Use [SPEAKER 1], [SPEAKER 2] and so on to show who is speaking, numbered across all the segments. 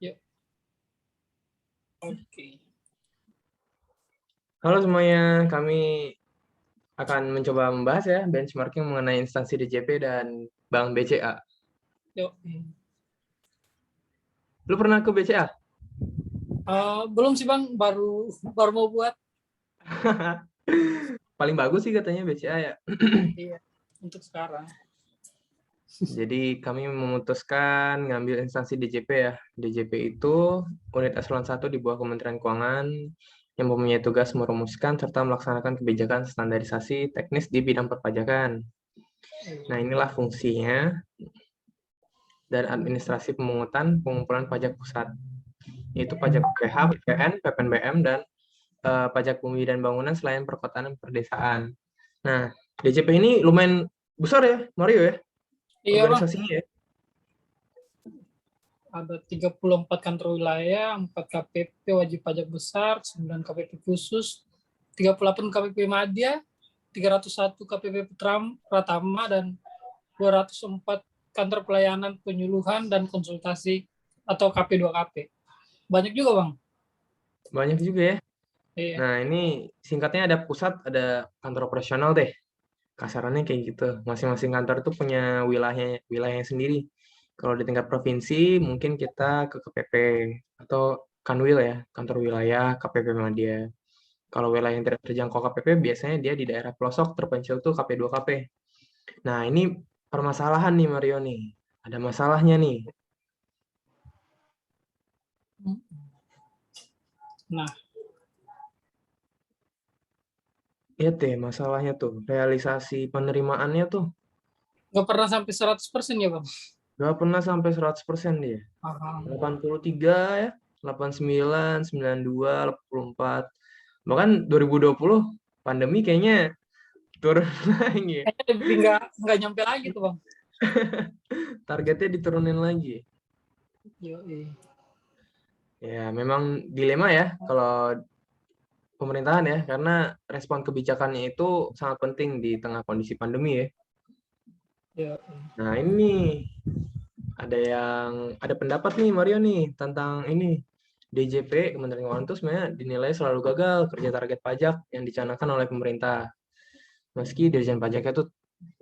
[SPEAKER 1] Yuk. Oke.
[SPEAKER 2] Halo semuanya, kami akan mencoba membahas ya benchmarking mengenai instansi DJP dan Bank BCA.
[SPEAKER 1] Yuk.
[SPEAKER 2] Lu pernah ke BCA?
[SPEAKER 1] Belum sih Bang, baru mau buat.
[SPEAKER 2] Paling bagus sih katanya BCA ya.
[SPEAKER 1] Iya, untuk sekarang.
[SPEAKER 2] Jadi kami memutuskan ngambil instansi DJP ya. DJP itu unit eselon 1 di bawah Kementerian Keuangan yang mempunyai tugas merumuskan serta melaksanakan kebijakan standarisasi teknis di bidang perpajakan. Nah, inilah fungsinya dan administrasi pemungutan pengumpulan pajak pusat, yaitu pajak PH, PPN, PPNBM, dan pajak bumi dan bangunan selain perkotaan dan perdesaan. Nah, DJP ini lumayan besar ya, Mario ya,
[SPEAKER 1] Iya Bang,
[SPEAKER 2] organisasinya ya.
[SPEAKER 1] ada 34 kantor wilayah, 4 KPP wajib pajak besar, 9 KPP khusus, 38 KPP Madya, 301 KPP Pratama, dan 204 kantor pelayanan penyuluhan dan konsultasi atau KP2KP. Banyak juga Bang.
[SPEAKER 2] Banyak juga ya.
[SPEAKER 1] Iya.
[SPEAKER 2] Nah, ini singkatnya ada pusat, ada kantor operasional deh. Kasarannya kayak gitu. Masing-masing kantor itu punya wilayahnya sendiri. Kalau di tingkat provinsi, mungkin kita ke KPP atau Kanwil ya, kantor wilayah KPP Madya. Kalau wilayah yang tidak terjangkau KPP, biasanya dia di daerah pelosok terpencil tuh KP2KP. Nah, ini permasalahan nih Mario nih. Ada masalahnya nih.
[SPEAKER 1] Nah,
[SPEAKER 2] Lihat deh masalahnya tuh. Realisasi penerimaannya tuh
[SPEAKER 1] nggak pernah sampai 100% ya Bang?
[SPEAKER 2] nggak pernah sampai 100% dia. 83 ya, 89, 92, 84. Bahkan 2020 pandemi kayaknya turun lagi.
[SPEAKER 1] Kayaknya lebih nggak nyampe lagi tuh Bang.
[SPEAKER 2] Targetnya diturunin lagi.
[SPEAKER 1] Yoi.
[SPEAKER 2] Ya, memang dilema ya kalau pemerintahan ya, karena respon kebijakannya itu sangat penting di tengah kondisi pandemi ya.
[SPEAKER 1] Yoi.
[SPEAKER 2] Nah, ini ada pendapat nih Mario nih tentang ini. DJP Kementerian Keuangan itu sebenarnya dinilai selalu gagal kerja target pajak yang dicanangkan oleh pemerintah. Meski Dirjen Pajaknya itu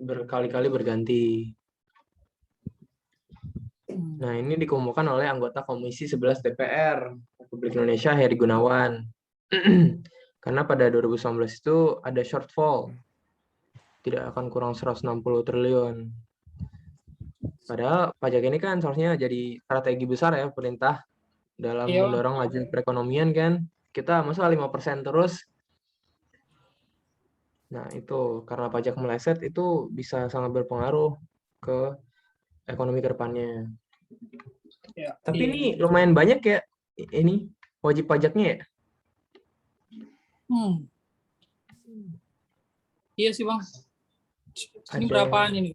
[SPEAKER 2] berkali-kali berganti. Nah, ini dikemukakan oleh anggota Komisi 11 DPR Republik Indonesia Heri Gunawan. Karena pada 2019 itu ada shortfall. Tidak akan kurang 160 triliun. Padahal pajak ini kan seharusnya jadi strategi besar ya pemerintah dalam
[SPEAKER 1] Iya Bang.
[SPEAKER 2] mendorong laju perekonomian kan. Kita masa 5% terus. Nah, itu karena pajak meleset itu bisa sangat berpengaruh ke ekonomi ke depannya.
[SPEAKER 1] Ya,
[SPEAKER 2] Tapi
[SPEAKER 1] iya.
[SPEAKER 2] ini lumayan banyak ya ini wajib pajaknya ya.
[SPEAKER 1] Iya sih Bang. Ini
[SPEAKER 2] Ada
[SPEAKER 1] berapaan ini?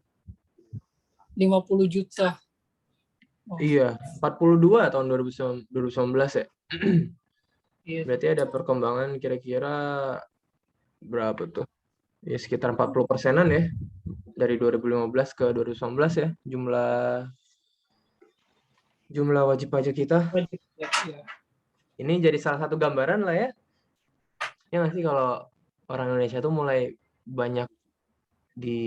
[SPEAKER 1] 50 juta. Oh,
[SPEAKER 2] iya, 42 tahun 2019 ya.
[SPEAKER 1] iya.
[SPEAKER 2] Berarti ada perkembangan kira-kira berapa tuh? Ya sekitar 40%-an ya. Dari 2015 ke 2019 ya jumlah wajib pajak kita.
[SPEAKER 1] Wajib pajak, ya.
[SPEAKER 2] Ini jadi salah satu gambaran lah ya. Ya nggak sih kalau orang Indonesia tuh mulai banyak di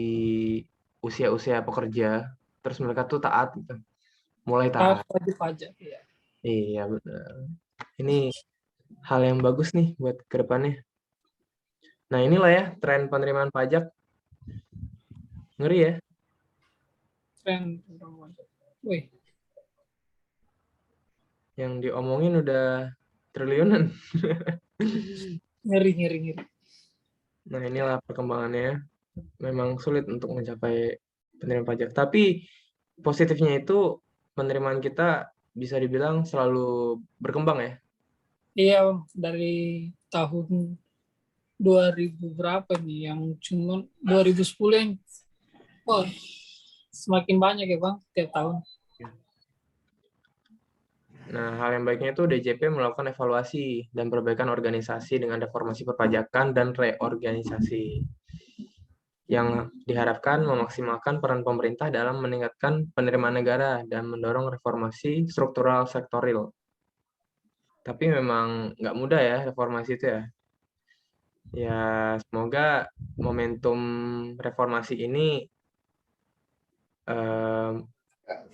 [SPEAKER 2] usia-usia pekerja, terus mereka tuh taat gitu. Mulai taat.
[SPEAKER 1] Wajib pajak, ya.
[SPEAKER 2] Iya benar. Ini hal yang bagus nih buat ke depannya. Nah inilah ya tren penerimaan pajak. Ngeri ya.
[SPEAKER 1] Tren. Wih,
[SPEAKER 2] Yang diomongin udah triliunan.
[SPEAKER 1] ngeri, ngeri, ngeri.
[SPEAKER 2] Nah inilah perkembangannya. Memang sulit untuk mencapai penerimaan pajak. Tapi positifnya itu penerimaan kita bisa dibilang selalu berkembang ya.
[SPEAKER 1] Iya Bang, dari tahun 2000 berapa nih yang cuma 2010 yang wah, semakin banyak ya Bang tiap tahun.
[SPEAKER 2] Nah, hal yang baiknya itu DJP melakukan evaluasi dan perbaikan organisasi dengan reformasi perpajakan dan reorganisasi. yang diharapkan memaksimalkan peran pemerintah dalam meningkatkan penerimaan negara dan mendorong reformasi struktural sektoral. Tapi memang nggak mudah ya reformasi itu ya. Ya, semoga momentum reformasi ini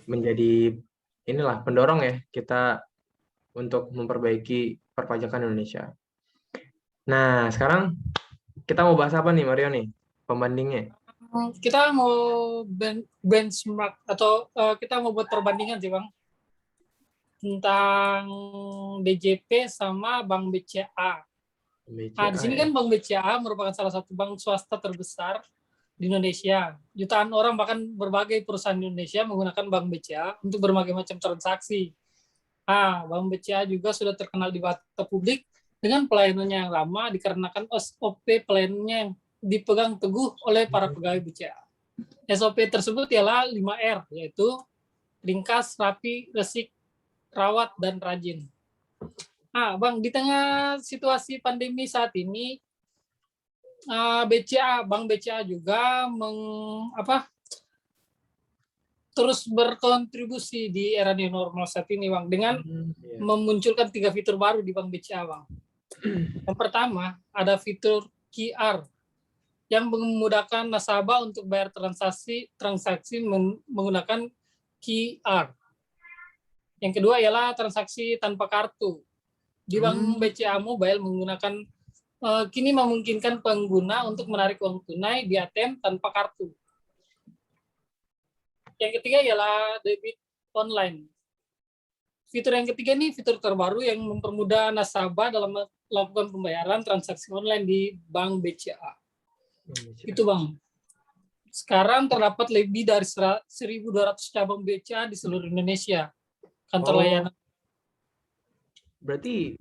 [SPEAKER 2] menjadi inilah pendorong ya kita untuk memperbaiki perpajakan Indonesia. Nah, sekarang kita mau bahas apa nih, Mario nih? Pembandingnya.
[SPEAKER 1] Kita mau benchmark atau kita mau buat perbandingan sih, Bang, tentang DJP sama Bank BCA. Nah, di
[SPEAKER 2] BCA
[SPEAKER 1] sini
[SPEAKER 2] ya.
[SPEAKER 1] kan Bank BCA merupakan salah satu bank swasta terbesar di Indonesia. Jutaan orang bahkan berbagai perusahaan di Indonesia menggunakan Bank BCA untuk berbagai macam transaksi. Nah, Bank BCA juga sudah terkenal di mata publik dengan pelayanannya yang lama dikarenakan SOP pelayanannya yang dipegang teguh oleh para pegawai BCA. SOP tersebut ialah 5R, yaitu ringkas, rapi, resik, rawat, dan rajin. Nah, Bang, di tengah situasi pandemi saat ini, Bank BCA juga terus berkontribusi di era new normal saat ini, Bang, dengan memunculkan 3 fitur baru di Bank BCA, Bang. Yang pertama, ada fitur QR yang memudahkan nasabah untuk bayar transaksi menggunakan QR. Yang kedua ialah transaksi tanpa kartu. Di Bank BCA Mobile menggunakan kini memungkinkan pengguna untuk menarik uang tunai di ATM tanpa kartu. Yang ketiga ialah debit online. Fitur yang ketiga ini fitur terbaru yang mempermudah nasabah dalam melakukan pembayaran transaksi online di Bank BCA. Itu, Bang. Sekarang terdapat lebih dari 1.200 cabang BCA di seluruh Indonesia. Kantor layanan.
[SPEAKER 2] Berarti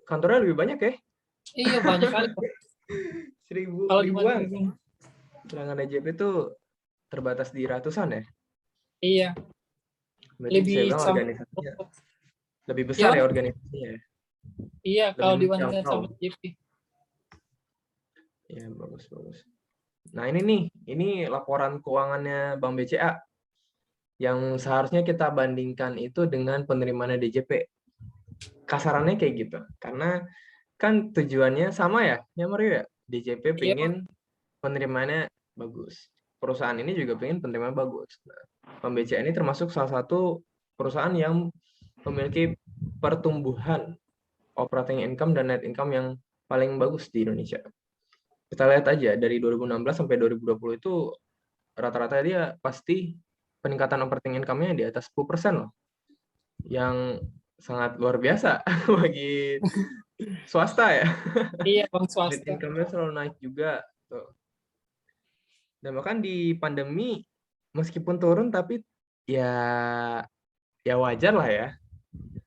[SPEAKER 2] kantornya lebih banyak ya?
[SPEAKER 1] Iya, banyak kali.
[SPEAKER 2] 1.000
[SPEAKER 1] Kalau
[SPEAKER 2] ribuan.
[SPEAKER 1] dibandingin.
[SPEAKER 2] Sedangkan DJP itu terbatas di ratusan ya?
[SPEAKER 1] Iya.
[SPEAKER 2] Berarti
[SPEAKER 1] Lebih
[SPEAKER 2] saya bilang organisasinya lebih besar ya organisasinya ya?
[SPEAKER 1] Iya, kalau
[SPEAKER 2] lebih
[SPEAKER 1] dibandingkan
[SPEAKER 2] menjangkau.
[SPEAKER 1] sama JP.
[SPEAKER 2] Ya, bagus. Nah, ini nih, ini laporan keuangannya Bank BCA yang seharusnya kita bandingkan itu dengan penerimaan DJP. Kasarannya kayak gitu. Karena kan tujuannya sama ya Mario ya? DJP pengen penerimaannya bagus. Perusahaan ini juga pengen penerimaan bagus. Nah, Bank BCA ini termasuk salah satu perusahaan yang memiliki pertumbuhan operating income dan net income yang paling bagus di Indonesia. Kita lihat aja dari 2016 sampai 2020 itu rata-rata dia pasti peningkatan operating income-nya di atas 10% loh. Yang sangat luar biasa bagi swasta ya.
[SPEAKER 1] Iya, Bang,
[SPEAKER 2] Net
[SPEAKER 1] swasta.
[SPEAKER 2] income-nya selalu naik juga. Tuh. Dan bahkan di pandemi meskipun turun tapi ya wajar lah ya.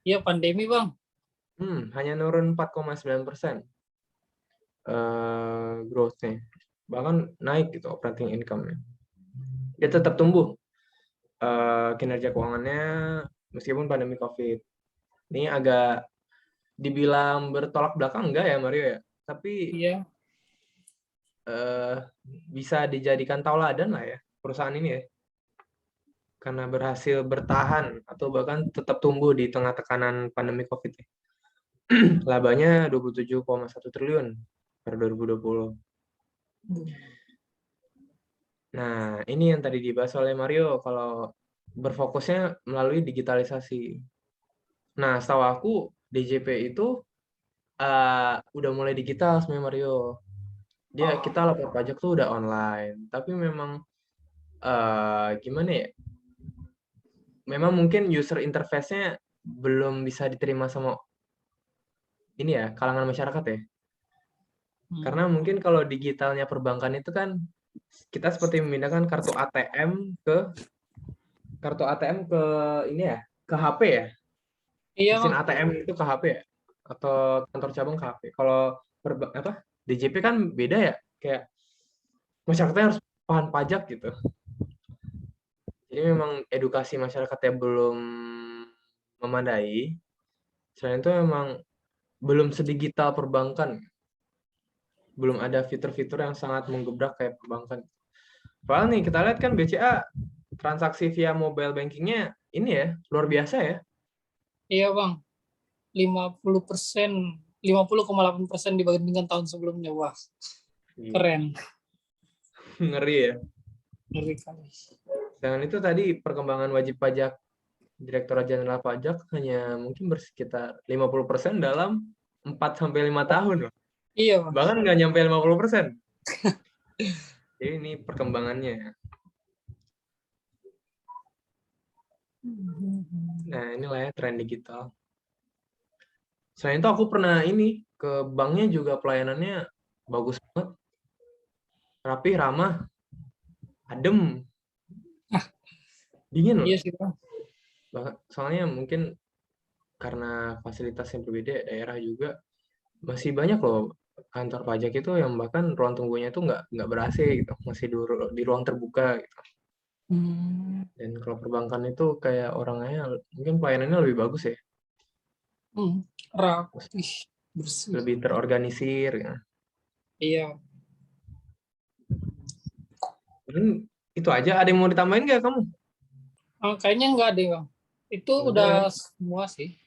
[SPEAKER 1] Iya, pandemi, Bang.
[SPEAKER 2] Hanya nurun 4,9% growth-nya. Bahkan naik gitu operating income-nya. Dia tetap tumbuh kinerja keuangannya meskipun pandemi COVID. Ini agak dibilang bertolak belakang enggak ya Mario ya? Tapi
[SPEAKER 1] Iya.
[SPEAKER 2] bisa dijadikan tauladan lah ya perusahaan ini ya. Karena berhasil bertahan atau bahkan tetap tumbuh di tengah tekanan pandemi COVID. Labanya 27,1 triliun per 2020. Nah, ini yang tadi dibahas oleh Mario kalau berfokusnya melalui digitalisasi. Nah, setahu aku DJP itu udah mulai digital sebenarnya Mario. Kita lapor pajak tuh udah online, tapi memang gimana ya? Memang mungkin user interface-nya belum bisa diterima sama ini ya, kalangan masyarakat ya. Karena mungkin kalau digitalnya perbankan itu kan kita seperti memindahkan kartu ATM ke ini ya, ke HP ya.
[SPEAKER 1] Iya,
[SPEAKER 2] Mesin
[SPEAKER 1] Bang.
[SPEAKER 2] ATM itu ke HP ya atau kantor cabang ke HP. Kalau DJP kan beda ya, kayak masyarakatnya harus paham pajak gitu. Jadi memang edukasi masyarakatnya belum memadai. Selain itu memang belum sedigital perbankan. Belum ada fitur-fitur yang sangat menggebrak kayak perbankan. Soalnya nih kita lihat kan BCA transaksi via mobile bankingnya ini ya luar biasa ya.
[SPEAKER 1] Iya bang, 50%, 50,8% dibandingkan tahun sebelumnya. Wah, keren.
[SPEAKER 2] Ngeri ya.
[SPEAKER 1] Ngeri kali.
[SPEAKER 2] Dan itu tadi perkembangan wajib pajak Direktorat Jenderal Pajak hanya mungkin bersekitar 50% dalam 4-5 tahun loh.
[SPEAKER 1] Iya bang.
[SPEAKER 2] Bahkan nggak nyampe 50%. Jadi ini perkembangannya ya. Nah, inilah ya tren digital. Selain itu aku pernah ini ke banknya juga pelayanannya bagus banget, rapi, ramah, adem, dingin loh.
[SPEAKER 1] Iya sih bang.
[SPEAKER 2] Soalnya mungkin karena fasilitasnya berbeda, daerah juga masih banyak loh kantor pajak itu yang bahkan ruang tunggunya itu nggak ber-AC gitu, masih di ruang terbuka gitu.
[SPEAKER 1] Hmm.
[SPEAKER 2] Dan kalau perbankan itu kayak orangnya mungkin pelayanannya lebih bagus ya,
[SPEAKER 1] Rapih, bersih.
[SPEAKER 2] lebih terorganisir ya.
[SPEAKER 1] Iya.
[SPEAKER 2] Mungkin itu aja. Ada yang mau ditambahin nggak kamu?
[SPEAKER 1] Kayaknya enggak deh bang. Itu
[SPEAKER 2] Enggak
[SPEAKER 1] udah
[SPEAKER 2] kan?
[SPEAKER 1] semua sih.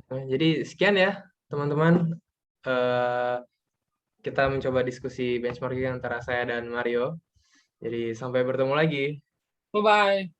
[SPEAKER 2] Nah, jadi sekian ya teman-teman. Eh, kita mencoba diskusi benchmarking antara saya dan Mario. Jadi sampai bertemu lagi.
[SPEAKER 1] Bye bye.